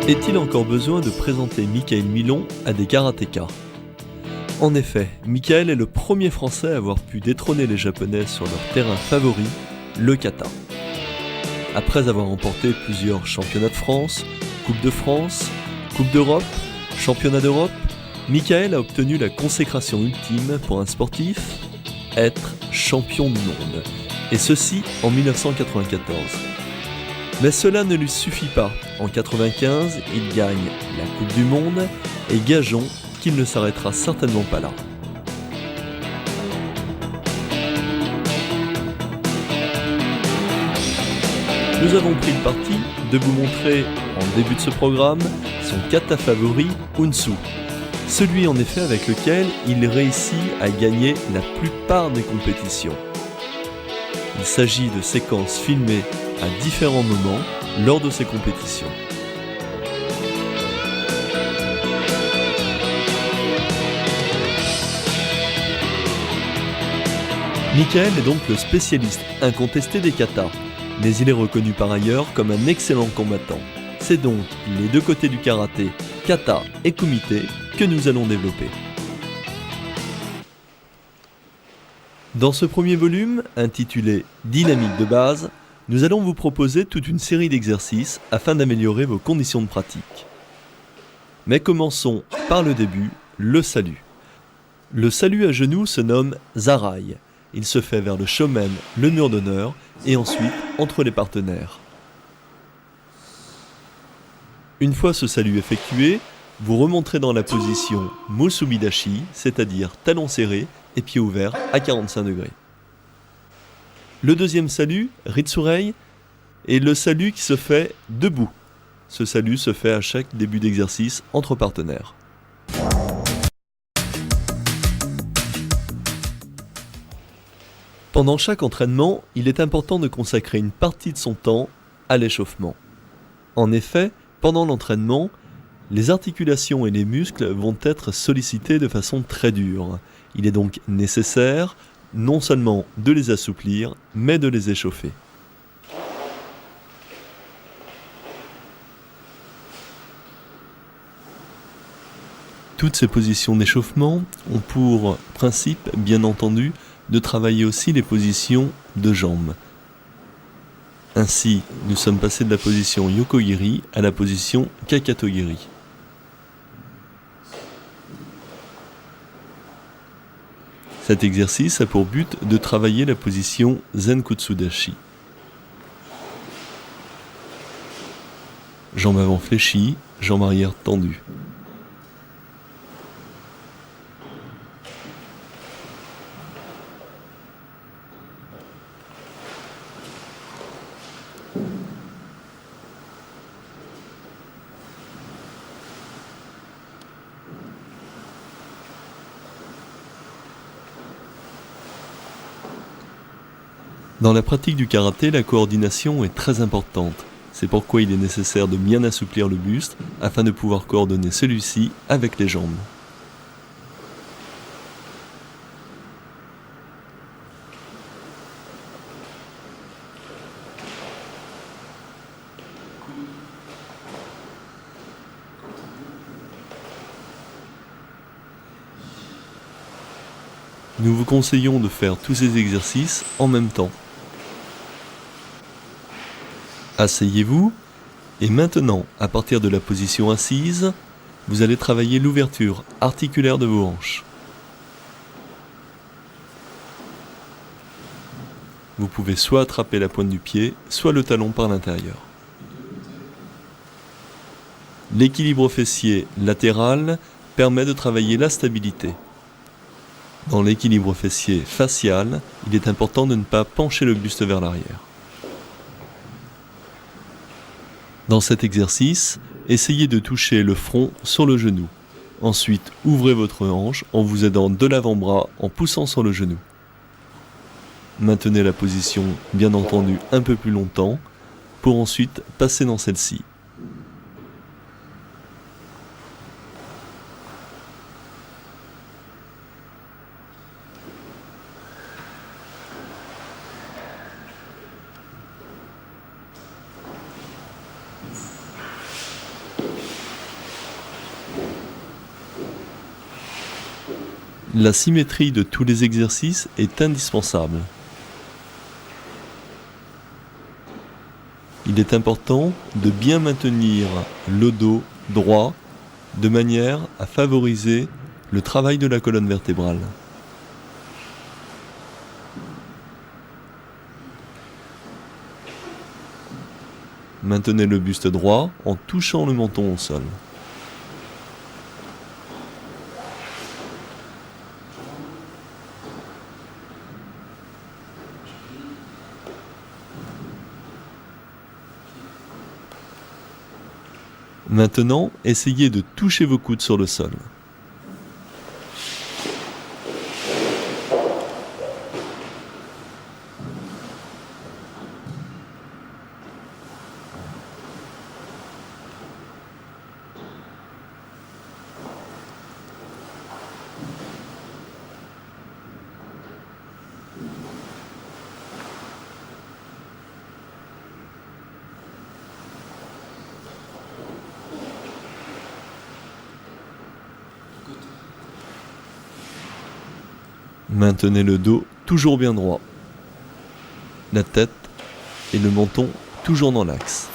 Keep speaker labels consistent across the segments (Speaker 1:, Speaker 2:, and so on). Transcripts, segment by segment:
Speaker 1: Est-il encore besoin de présenter Mickaël Milon à des karatékas ? En effet, Mickaël est le premier Français à avoir pu détrôner les Japonais sur leur terrain favori, le kata. Après avoir remporté plusieurs championnats de France, Coupe de France, Coupe d'Europe, Championnat d'Europe, Mickaël a obtenu la consécration ultime pour un sportif, être champion du monde. Et ceci en 1994. Mais cela ne lui suffit pas. En 1995, il gagne la Coupe du Monde et gageons qu'il ne s'arrêtera certainement pas là. Nous avons pris le parti de vous montrer, en début de ce programme, son kata favori, Unsu. Celui en effet avec lequel il réussit à gagner la plupart des compétitions. Il s'agit de séquences filmées à différents moments lors de ces compétitions. Mickaël est donc le spécialiste incontesté des katas, mais il est reconnu par ailleurs comme un excellent combattant. C'est donc les deux côtés du karaté, kata et kumité, que nous allons développer. Dans ce premier volume, intitulé « Dynamique de base », nous allons vous proposer toute une série d'exercices afin d'améliorer vos conditions de pratique. Mais commençons par le début, le salut. Le salut à genoux se nomme Zarai. Il se fait vers le shomen, le mur d'honneur, et ensuite entre les partenaires. Une fois ce salut effectué, vous remonterez dans la position Musubidashi, c'est-à-dire talons serrés et pieds ouverts à 45 degrés. Le deuxième salut, Ritsurei, est le salut qui se fait debout. Ce salut se fait à chaque début d'exercice entre partenaires. Pendant chaque entraînement, il est important de consacrer une partie de son temps à l'échauffement. En effet, pendant l'entraînement, les articulations et les muscles vont être sollicités de façon très dure. Il est donc nécessaire non seulement de les assouplir, mais de les échauffer. Toutes ces positions d'échauffement ont pour principe, bien entendu, de travailler aussi les positions de jambes. Ainsi, nous sommes passés de la position Yokogiri à la position Kakatogiri. Cet exercice a pour but de travailler la position Zenkutsudashi. Jambes avant fléchies, jambes arrière tendues. Dans la pratique du karaté, la coordination est très importante. C'est pourquoi il est nécessaire de bien assouplir le buste afin de pouvoir coordonner celui-ci avec les jambes. Nous vous conseillons de faire tous ces exercices en même temps. Asseyez-vous et maintenant, à partir de la position assise, vous allez travailler l'ouverture articulaire de vos hanches. Vous pouvez soit attraper la pointe du pied, soit le talon par l'intérieur. L'équilibre fessier latéral permet de travailler la stabilité. Dans l'équilibre fessier facial, il est important de ne pas pencher le buste vers l'arrière. Dans cet exercice, essayez de toucher le front sur le genou. Ensuite, ouvrez votre hanche en vous aidant de l'avant-bras en poussant sur le genou. Maintenez la position, bien entendu, un peu plus longtemps, pour ensuite passer dans celle-ci. La symétrie de tous les exercices est indispensable. Il est important de bien maintenir le dos droit de manière à favoriser le travail de la colonne vertébrale. Maintenez le buste droit en touchant le menton au sol. Maintenant, essayez de toucher vos coudes sur le sol. Maintenez le dos toujours bien droit. La tête et le menton toujours dans l'axe.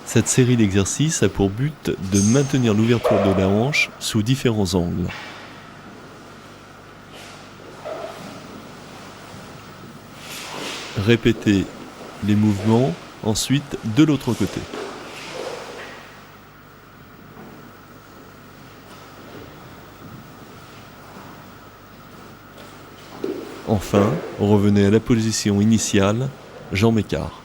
Speaker 1: Cette série d'exercices a pour but de maintenir l'ouverture de la hanche sous différents angles. Répétez les mouvements ensuite de l'autre côté. Enfin, revenez à la position initiale, jambes écart.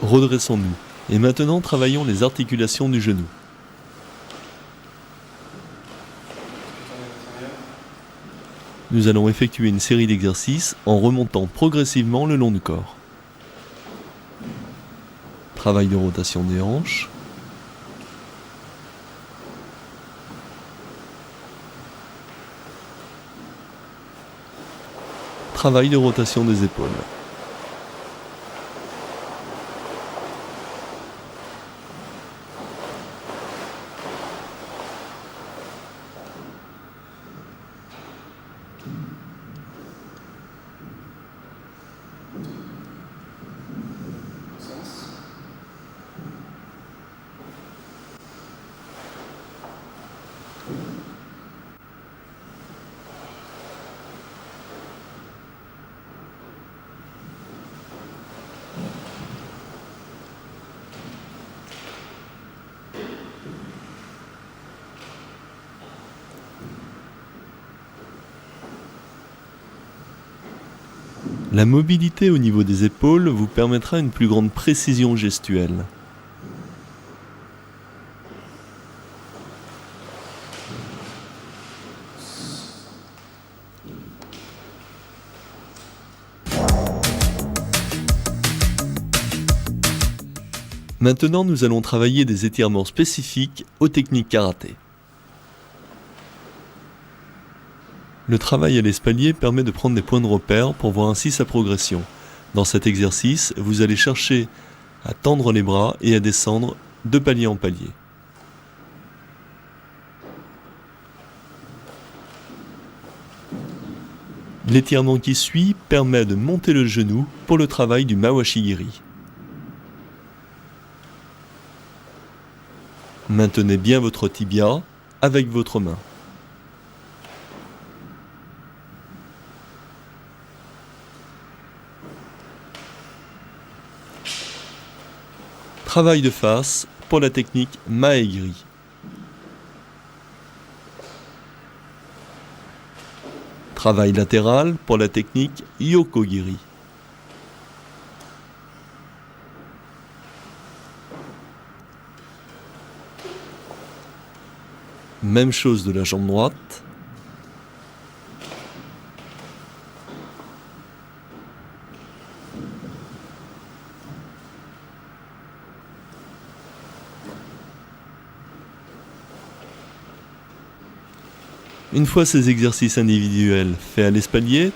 Speaker 1: Redressons-nous. Et maintenant, travaillons les articulations du genou. Nous allons effectuer une série d'exercices en remontant progressivement le long du corps. Travail de rotation des hanches. Travail de rotation des épaules. La mobilité au niveau des épaules vous permettra une plus grande précision gestuelle. Maintenant, nous allons travailler des étirements spécifiques aux techniques karaté. Le travail à l'espalier permet de prendre des points de repère pour voir ainsi sa progression. Dans cet exercice, vous allez chercher à tendre les bras et à descendre de palier en palier. L'étirement qui suit permet de monter le genou pour le travail du Mawashi-giri. Maintenez bien votre tibia avec votre main. Travail de face pour la technique Mae-giri. Travail latéral pour la technique Yoko-giri. Même chose de la jambe droite. Une fois ces exercices individuels faits à l'espalier,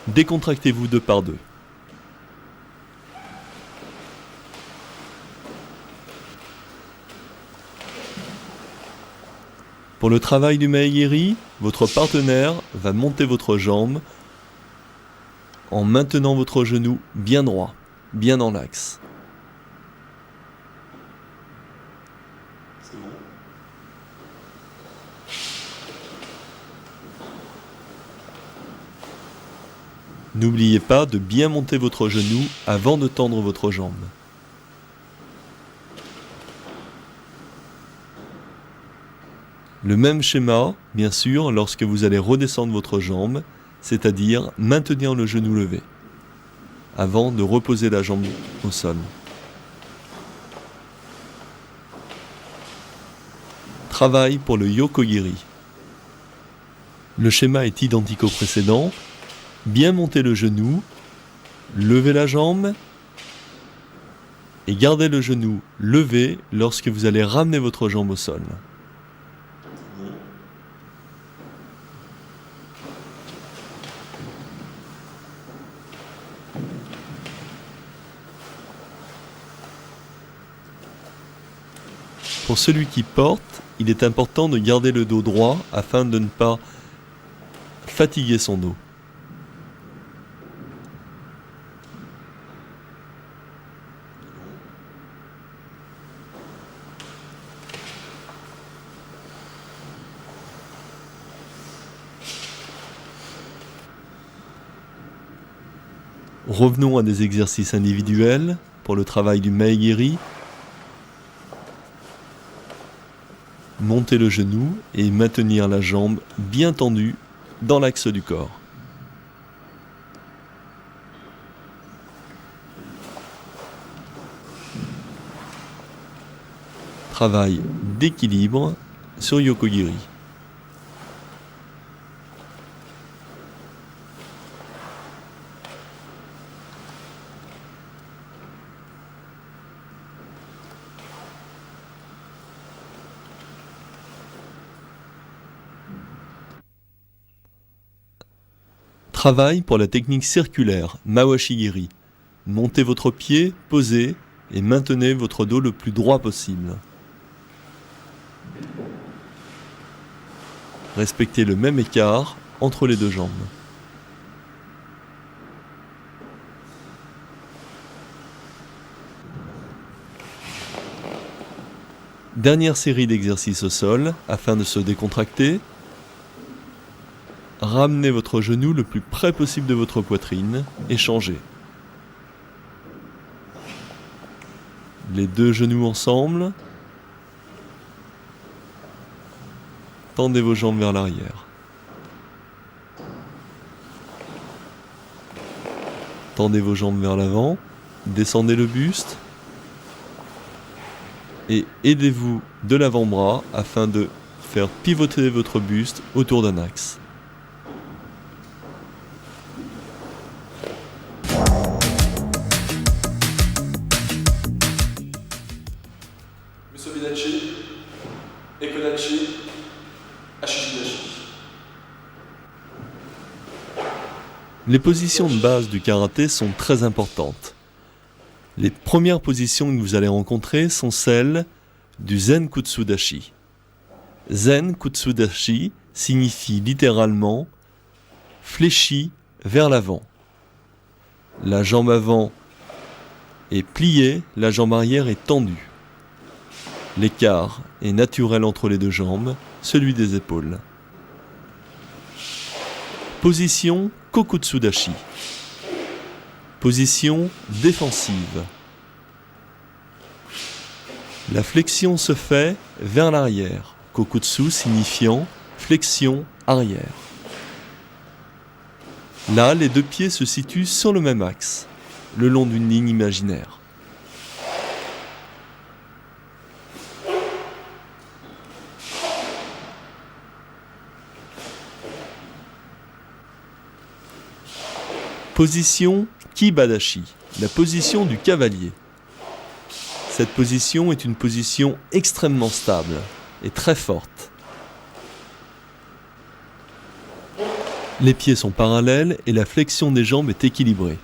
Speaker 1: décontractez-vous deux par deux. Pour le travail du Maegiri, votre partenaire va monter votre jambe en maintenant votre genou bien droit, bien dans l'axe. C'est bon. N'oubliez pas de bien monter votre genou avant de tendre votre jambe. Le même schéma, bien sûr, lorsque vous allez redescendre votre jambe, c'est-à-dire maintenir le genou levé, avant de reposer la jambe au sol. Travail pour le Yokogiri. Le schéma est identique au précédent. Bien monter le genou, lever la jambe et gardez le genou levé lorsque vous allez ramener votre jambe au sol. Pour celui qui porte, il est important de garder le dos droit afin de ne pas fatiguer son dos. Revenons à des exercices individuels pour le travail du Maegiri. Monter le genou et maintenir la jambe bien tendue dans l'axe du corps. Travail d'équilibre sur Yokogiri. Travail pour la technique circulaire, Mawashi-giri. Montez votre pied, posez et maintenez votre dos le plus droit possible. Respectez le même écart entre les deux jambes. Dernière série d'exercices au sol afin de se décontracter. Ramenez votre genou le plus près possible de votre poitrine et changez. Les deux genoux ensemble. Tendez vos jambes vers l'arrière. Tendez vos jambes vers l'avant. Descendez le buste. Et aidez-vous de l'avant-bras afin de faire pivoter votre buste autour d'un axe.
Speaker 2: Musobidachi, Ekodachi, Ashishidachi.
Speaker 1: Les positions de base du karaté sont très importantes. Les premières positions que vous allez rencontrer sont celles du Zen Kutsudashi. Zen Kutsudashi signifie littéralement fléchi vers l'avant. La jambe avant est pliée, la jambe arrière est tendue. L'écart est naturel entre les deux jambes, celui des épaules. Position Kokutsudashi. Position défensive. La flexion se fait vers l'arrière, Kokutsu signifiant flexion arrière. Là, les deux pieds se situent sur le même axe, le long d'une ligne imaginaire. Position Kibadashi, la position du cavalier. Cette position est une position extrêmement stable et très forte. Les pieds sont parallèles et la flexion des jambes est équilibrée.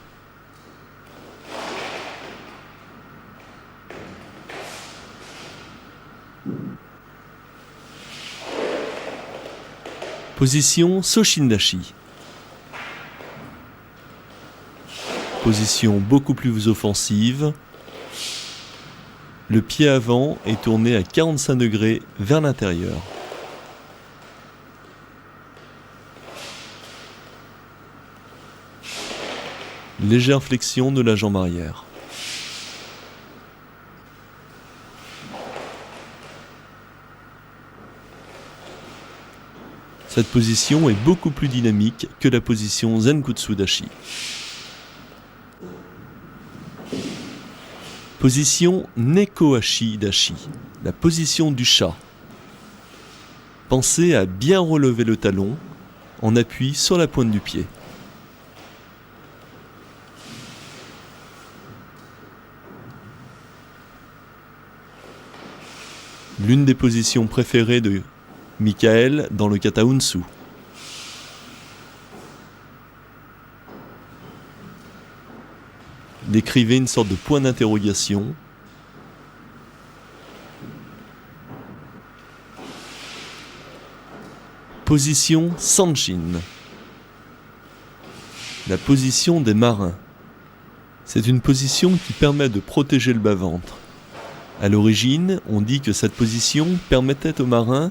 Speaker 1: Position Soshindashi. Position beaucoup plus offensive. Le pied avant est tourné à 45 degrés vers l'intérieur. Légère flexion de la jambe arrière. Cette position est beaucoup plus dynamique que la position Zenkutsu Dashi. Position Nekohashi Dashi, la position du chat. Pensez à bien relever le talon en appui sur la pointe du pied. L'une des positions préférées de Michael dans le kata Unsu. Décrivez une sorte de point d'interrogation. Position Sanshin. La position des marins. C'est une position qui permet de protéger le bas-ventre. À l'origine, on dit que cette position permettait aux marins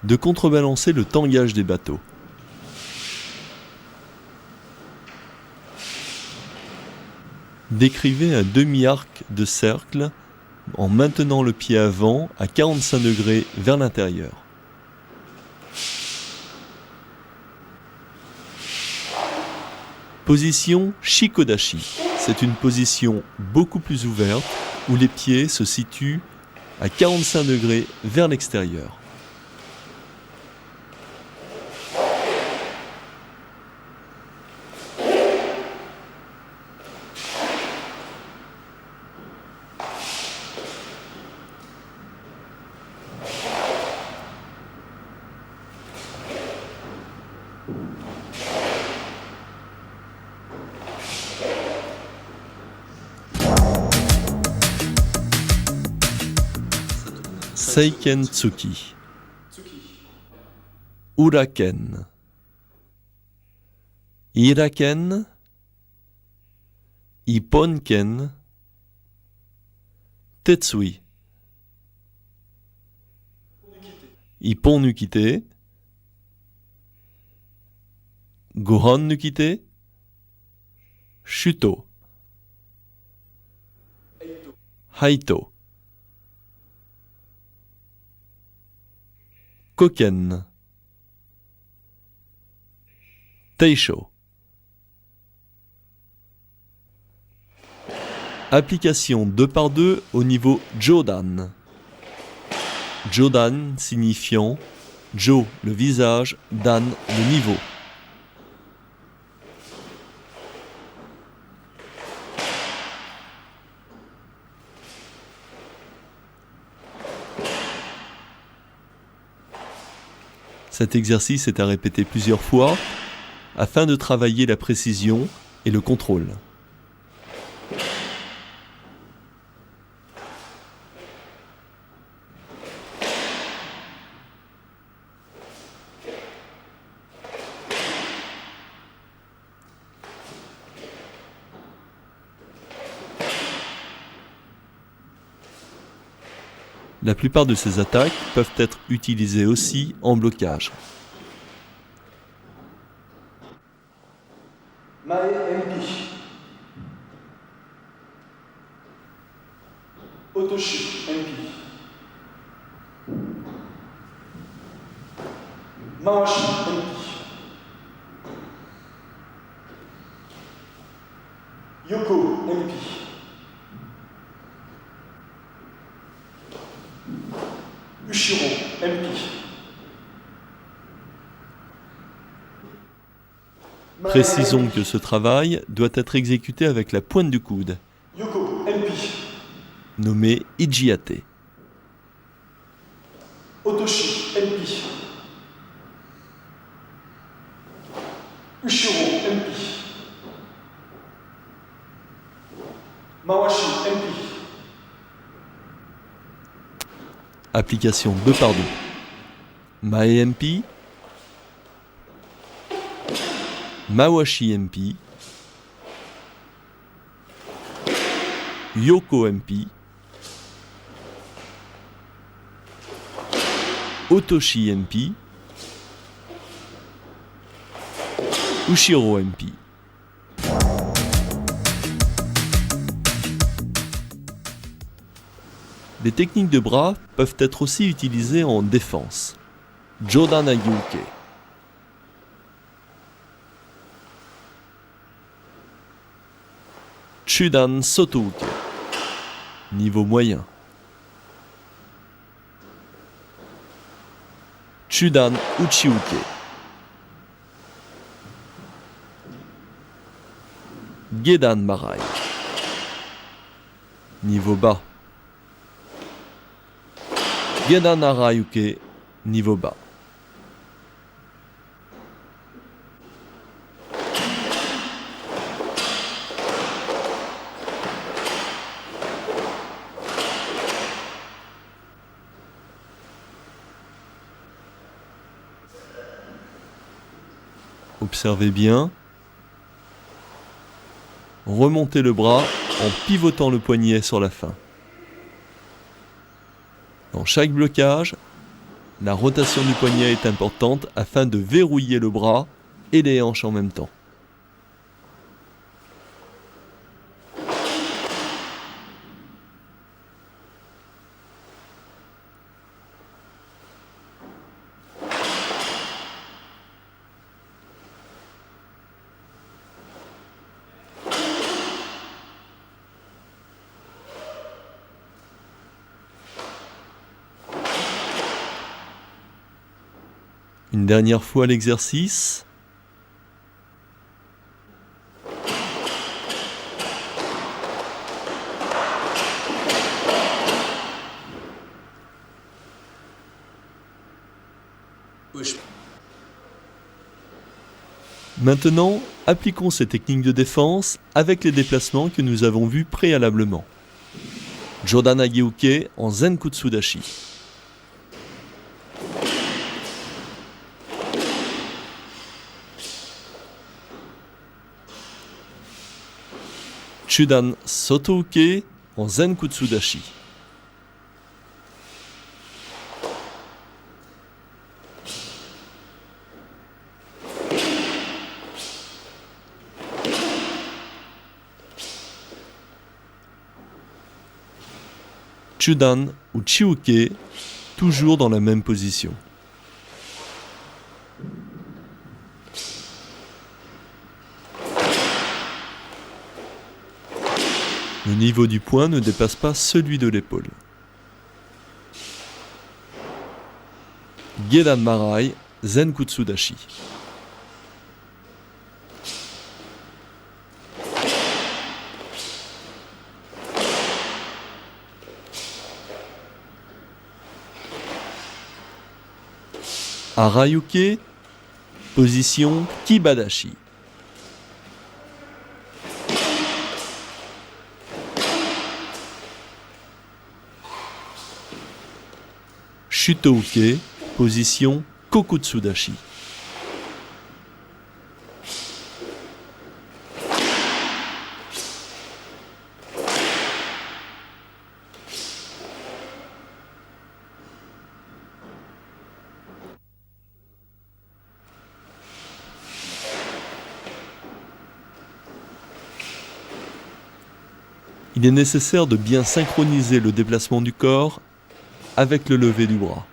Speaker 1: de contrebalancer le tangage des bateaux. Décrivez un demi-arc de cercle en maintenant le pied avant à 45 degrés vers l'intérieur. Position Shikodashi. C'est une position beaucoup plus ouverte où les pieds se situent à 45 degrés vers l'extérieur. Seiken Tsuki. Uraken. Iraken. Ipponken. Tetsui. Ippon Nukite. Gohan Nukite. Shuto. Haito. Koken. Teisho. Application 2x2 au niveau Jodan. Jodan signifiant Jo le visage, Dan le niveau. Cet exercice est à répéter plusieurs fois afin de travailler la précision et le contrôle. La plupart de ces attaques peuvent être utilisées aussi en blocage.
Speaker 2: Mae MP. Otoshi MP. Mawashi MP. Yoko MP. Ushiro MP.
Speaker 1: Précisons que ce travail doit être exécuté avec la pointe du coude,
Speaker 2: Yoko MP.
Speaker 1: nommée Ijiate.
Speaker 2: Otoshi MP.
Speaker 1: Application 2 par 2. Mae MP, Mawashi MP, Yoko MP, Otoshi MP, Ushiro MP. Les techniques de bras peuvent être aussi utilisées en défense. Jodan Agyuke. Chudan Sotouke. Niveau moyen. Chudan Uchiuke. Gedan Marai. Niveau bas. Gedan Arayuke, niveau bas. Observez bien. Remontez le bras en pivotant le poignet sur la fin. Dans chaque blocage, la rotation du poignet est importante afin de verrouiller le bras et les hanches en même temps. Une dernière fois l'exercice. Maintenant, appliquons ces techniques de défense avec les déplacements que nous avons vus préalablement. Jodan Agyuke en Zenkutsu Dashi. Chudan Sotouke en Zenkutsu Dashi. Chudan Uchiuke, toujours dans la même position. Le niveau du poing ne dépasse pas celui de l'épaule. Gedan Marai, Zenkutsu Dashi. Arayuke, position Kibadashi. Shutouke, position Kokutsudashi. Il est nécessaire de bien synchroniser le déplacement du corps avec le lever du bras.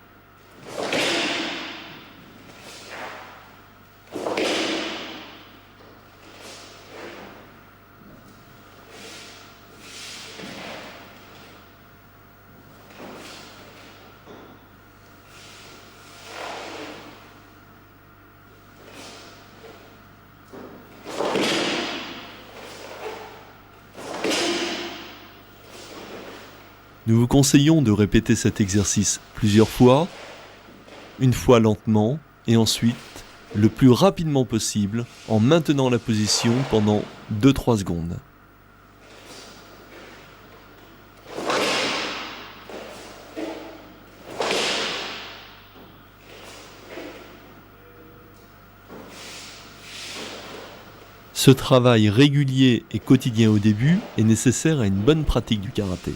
Speaker 1: Nous vous conseillons de répéter cet exercice plusieurs fois, une fois lentement et ensuite le plus rapidement possible en maintenant la position pendant 2-3 secondes. Ce travail régulier et quotidien au début est nécessaire à une bonne pratique du karaté.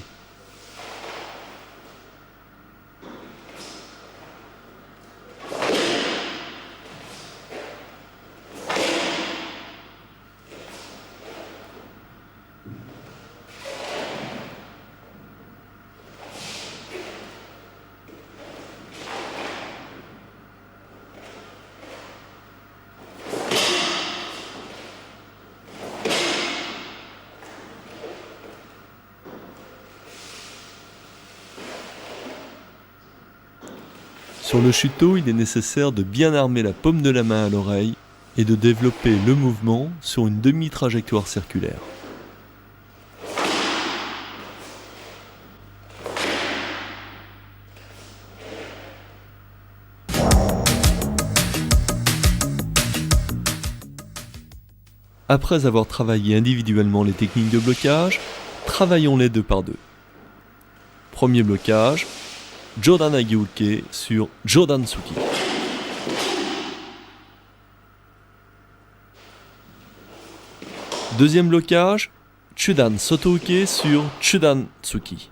Speaker 1: Sur le shuto, il est nécessaire de bien armer la paume de la main à l'oreille et de développer le mouvement sur une demi-trajectoire circulaire. Après avoir travaillé individuellement les techniques de blocage, travaillons-les deux par deux. Premier blocage, Jodan Agiuke sur Jodan Tsuki. Deuxième blocage, Chudan Sotouke sur Chudan Tsuki.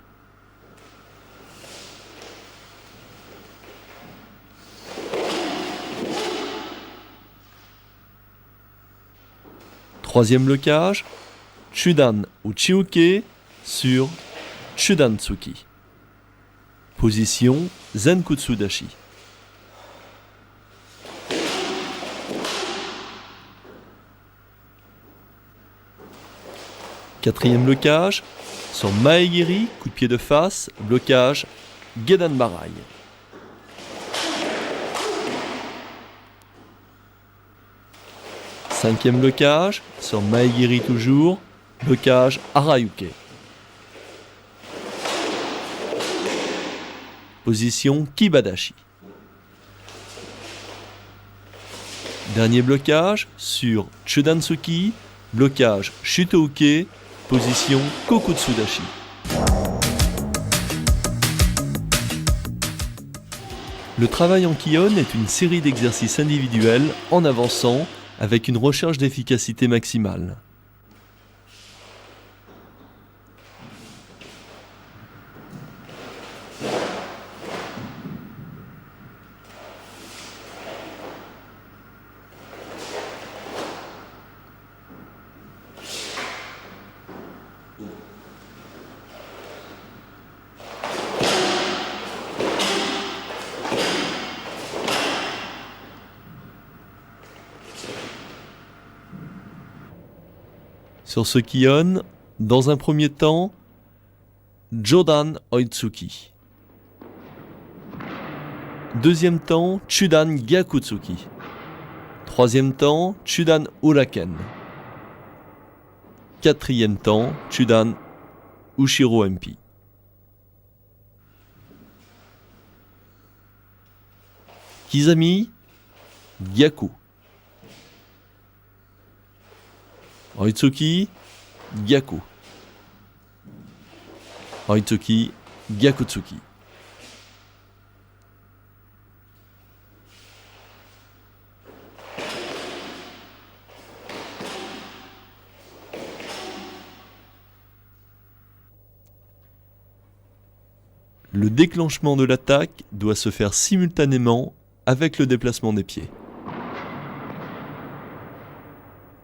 Speaker 1: Troisième blocage, Chudan Uchiuke sur Chudan Tsuki. Position Zenkutsu Dashi. Quatrième blocage, sur Maegiri, coup de pied de face, blocage Gedan Barai. Cinquième blocage, sur Maegiri toujours, blocage Harayuke. Position Kibadashi. Dernier blocage sur Chudan-tsuki, blocage Shutouke, position Kokutsu-dashi. Le travail en Kion est une série d'exercices individuels en avançant avec une recherche d'efficacité maximale. Sur ce Kion, dans un premier temps, Jodan Oitsuki. Deuxième temps, Chudan Gyakutsuki. Troisième temps, Chudan Uraken. Quatrième temps, Chudan Ushiro MP. Kizami, Gyaku. Oitsuki, Gyaku. Oitsuki, Gyakutsuki. Le déclenchement de l'attaque doit se faire simultanément avec le déplacement des pieds.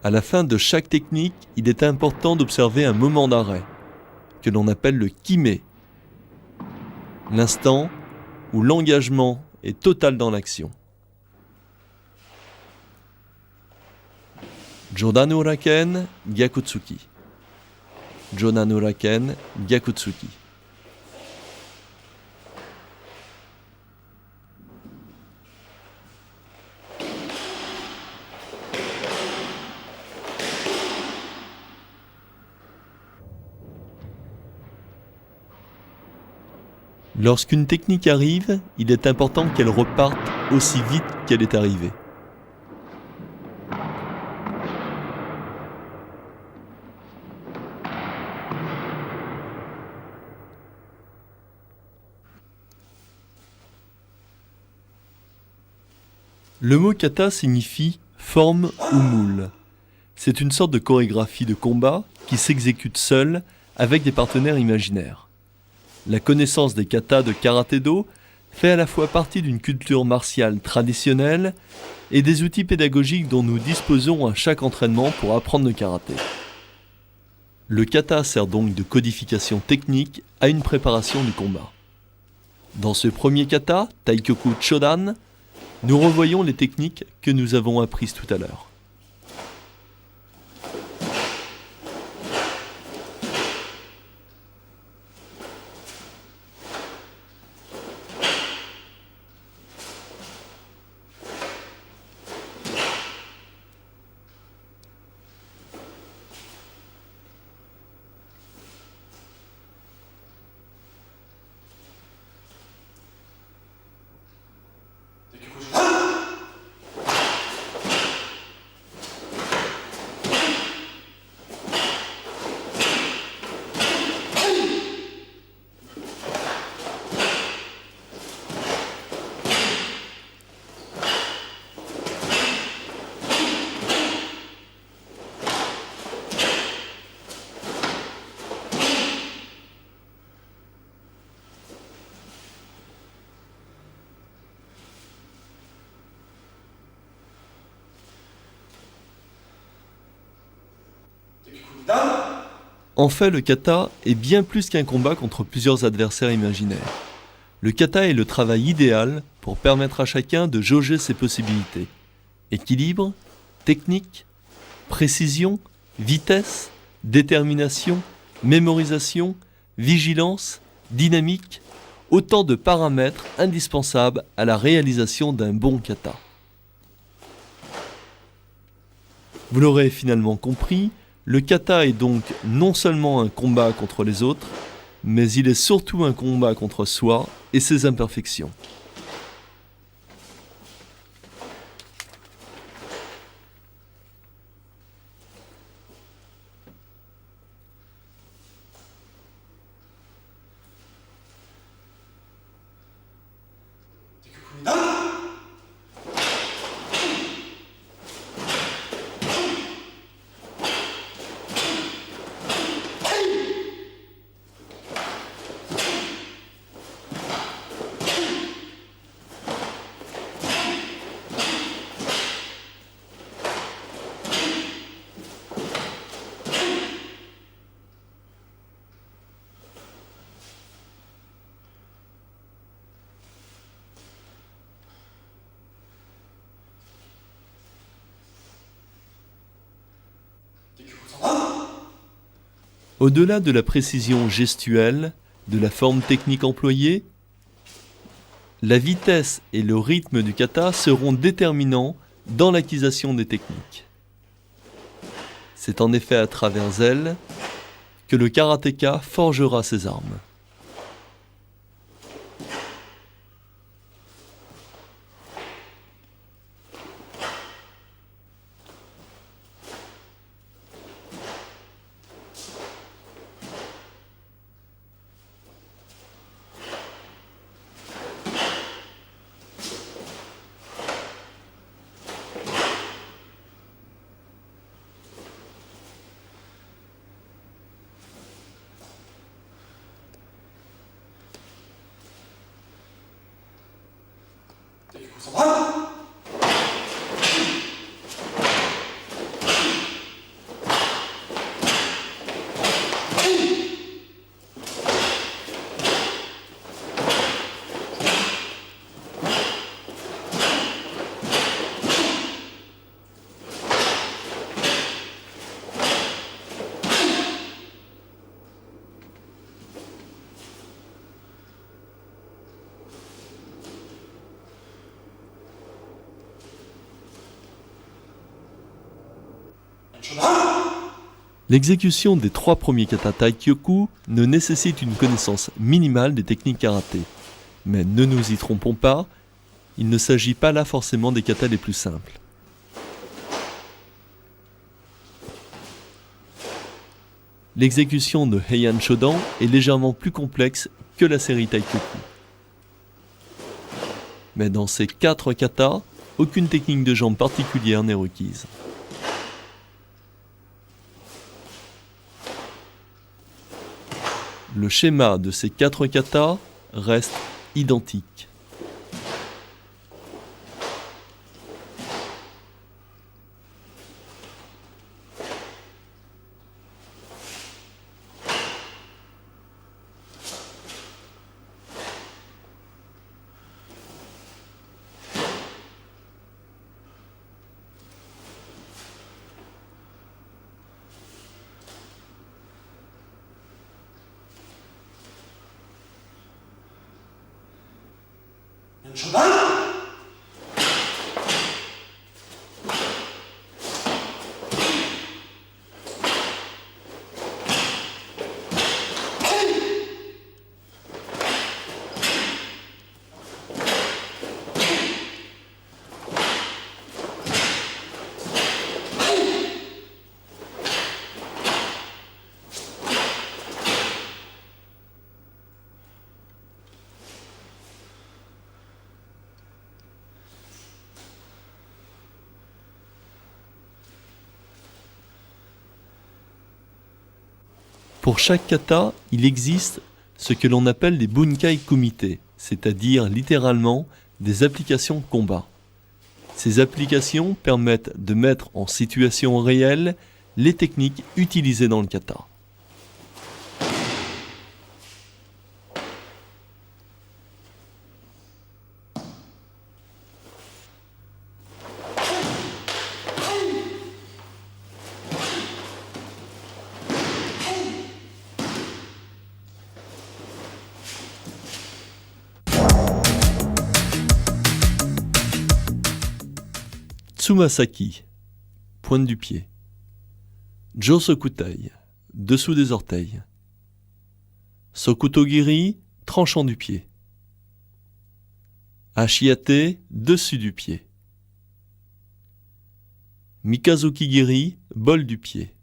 Speaker 1: À la fin de chaque technique, il est important d'observer un moment d'arrêt, que l'on appelle le kime, l'instant où l'engagement est total dans l'action. Jodan Uraken, Gyakutsuki. Jodan Uraken, Gyakutsuki. Lorsqu'une technique arrive, il est important qu'elle reparte aussi vite qu'elle est arrivée. Le mot kata signifie forme ou moule. C'est une sorte de chorégraphie de combat qui s'exécute seule avec des partenaires imaginaires. La connaissance des katas de karaté-do fait à la fois partie d'une culture martiale traditionnelle et des outils pédagogiques dont nous disposons à chaque entraînement pour apprendre le karaté. Le kata sert donc de codification technique à une préparation du combat. Dans ce premier kata, Taikyoku Chodan, nous revoyons les techniques que nous avons apprises tout à l'heure. En fait, le kata est bien plus qu'un combat contre plusieurs adversaires imaginaires. Le kata est le travail idéal pour permettre à chacun de jauger ses possibilités. Équilibre, technique, précision, vitesse, détermination, mémorisation, vigilance, dynamique, autant de paramètres indispensables à la réalisation d'un bon kata. Vous l'aurez finalement compris, le kata est donc non seulement un combat contre les autres, mais il est surtout un combat contre soi et ses imperfections. Au-delà de la précision gestuelle, de la forme technique employée, la vitesse et le rythme du kata seront déterminants dans l'acquisition des techniques. C'est en effet à travers elles que le karatéka forgera ses armes. L'exécution des 3 premiers kata Taikyoku ne nécessite une connaissance minimale des techniques karaté. Mais ne nous y trompons pas, il ne s'agit pas là forcément des katas les plus simples. L'exécution de Heian Shodan est légèrement plus complexe que la série Taikyoku. Mais dans ces 4 katas, aucune technique de jambe particulière n'est requise. Le schéma de ces 4 katas reste identique. Pour chaque kata, il existe ce que l'on appelle des bunkai kumite, c'est-à-dire littéralement des applications de combat. Ces applications permettent de mettre en situation réelle les techniques utilisées dans le kata. Tsumasaki, pointe du pied. Josokutai, dessous des orteils. Sokutogiri, tranchant du pied. Ashiate, dessus du pied. Mikazuki-giri, bol du pied.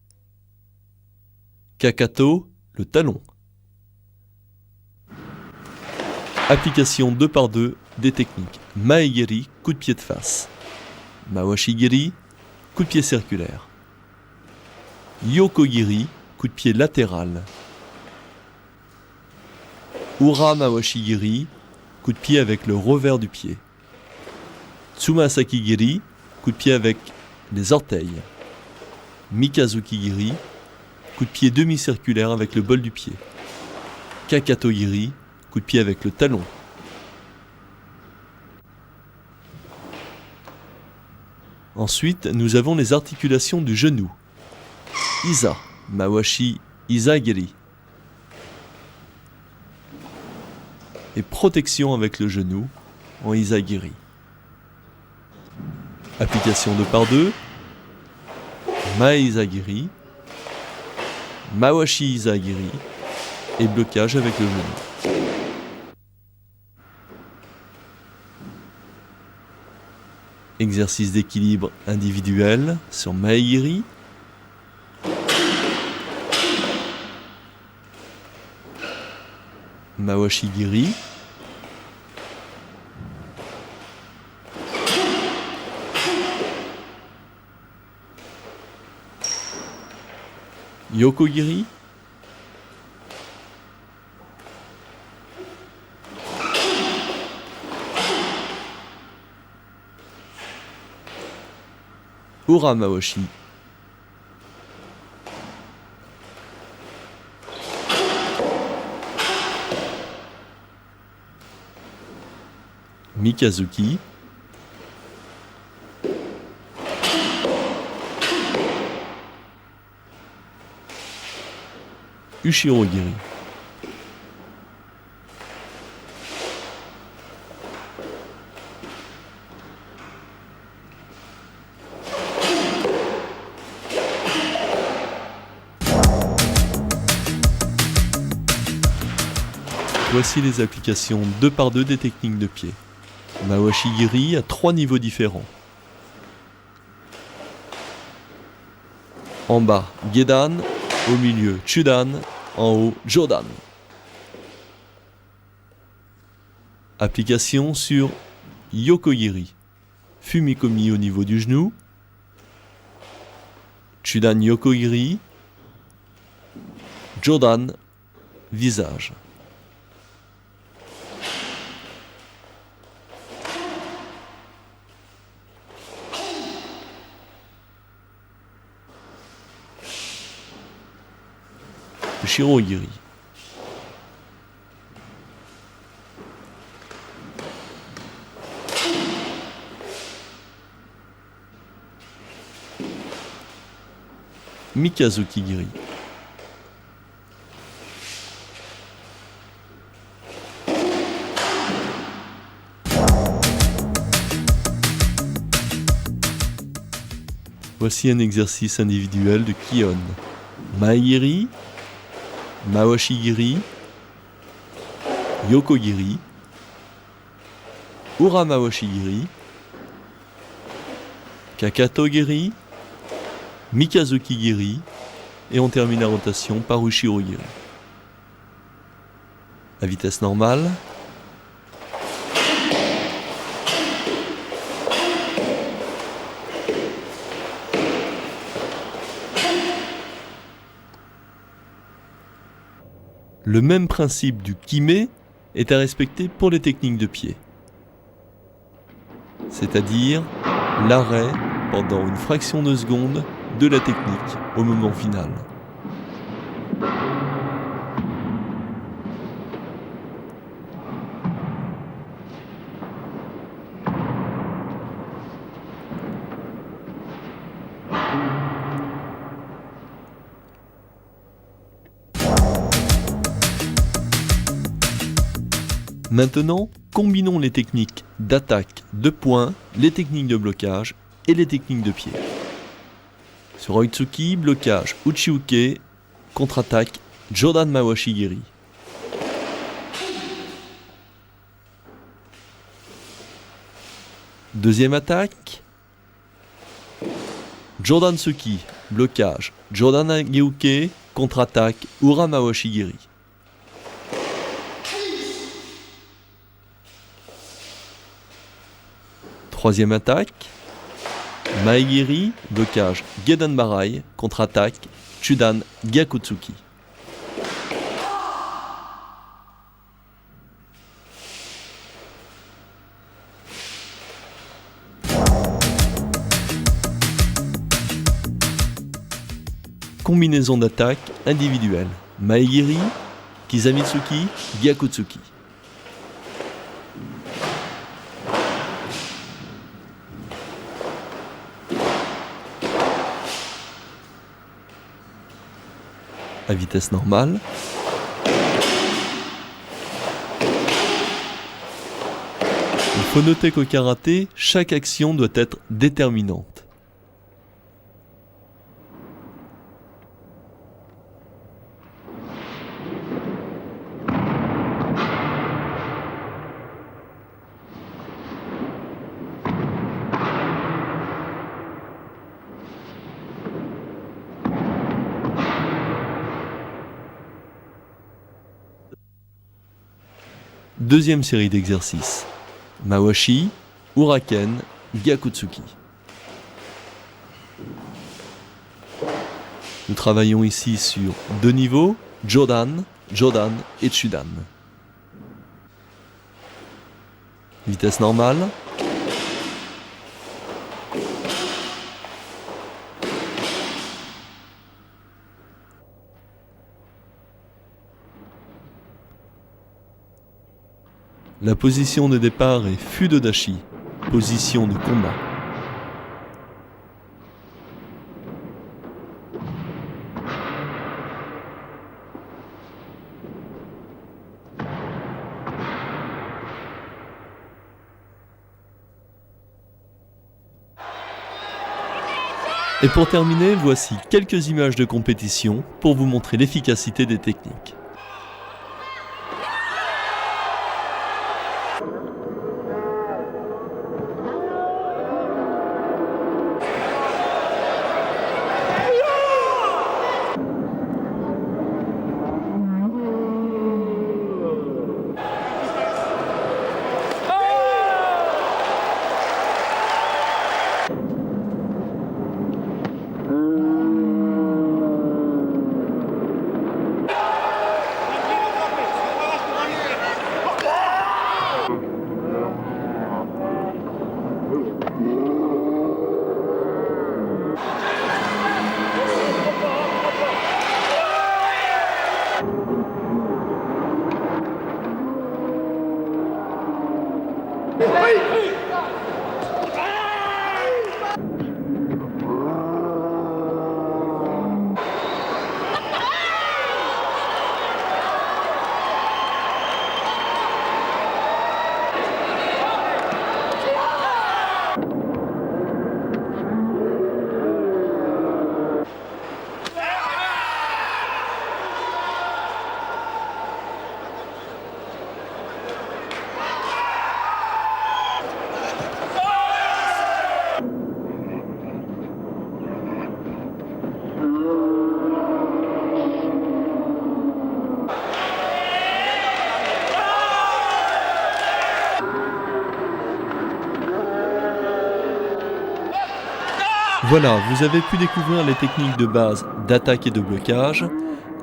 Speaker 1: Kakato, le talon. Application 2 par 2 des techniques. Maegiri, coup de pied de face. Mawashi-giri, coup de pied circulaire. Yoko-giri, coup de pied latéral. Ura Mawashi-giri, coup de pied avec le revers du pied. Tsumasaki-giri, coup de pied avec les orteils. Mikazuki-giri, coup de pied demi-circulaire avec le bol du pied. Kakato-giri, coup de pied avec le talon. Ensuite, nous avons les articulations du genou. Isa, Mawashi Isa-giri. Et protection avec le genou en Isa-giri. Application 2 par 2. Mae Isa-giri. Mawashi Isa-giri. Et blocage avec le genou. Exercice d'équilibre individuel sur Maegiri. Mawashi-giri. Yoko-giri. Ura Mawashi. Mikazuki. Ushiro-giri. Voici les applications 2 par 2 des techniques de pied. Mawashi-giri à 3 niveaux différents. En bas, Gedan, au milieu, Chudan, en haut, Jodan. Application sur Yoko-giri. Fumikomi au niveau du genou. Chudan Yoko-giri. Jodan, visage. Ushiro Ogiri. Mikazuki Giri. Voici un exercice individuel de Kion. Maegiri, Mawashi-giri, Yoko-giri, Ura-mawashi-giri, Kakato-giri, Mikazuki-giri, et on termine la rotation par Ushiro-giri. À vitesse normale. Le même principe du kime est à respecter pour les techniques de pied. C'est-à-dire l'arrêt pendant une fraction de seconde de la technique au moment final. Maintenant, combinons les techniques d'attaque de poing, les techniques de blocage et les techniques de pied. Sur Oitsuki, blocage Uchiuke, contre-attaque Jodan Mawashi-giri. Deuxième attaque, Jodan Tsuki, blocage Jodan Ageuke, contre-attaque Ura Mawashi-giri. Troisième attaque, Maegiri, blocage Gedan Barai, contre-attaque Chudan Gyakutsuki. Combinaison d'attaque individuelle, Maegiri, Kizamitsuki, Gyakutsuki. À vitesse normale. Il faut noter qu'au karaté, chaque action doit être déterminante. Deuxième série d'exercices. Mawashi, Uraken, Gyakutsuki. Nous travaillons ici sur deux niveaux, Jodan, Jodan et Chudan. Vitesse normale. La position de départ est Fudodashi, position de combat. Et pour terminer, voici quelques images de compétition pour vous montrer l'efficacité des techniques. Voilà, vous avez pu découvrir les techniques de base d'attaque et de blocage.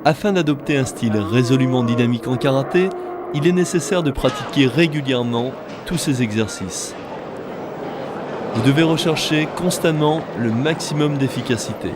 Speaker 1: Afin d'adopter un style résolument dynamique en karaté, il est nécessaire de pratiquer régulièrement tous ces exercices. Vous devez rechercher constamment le maximum d'efficacité.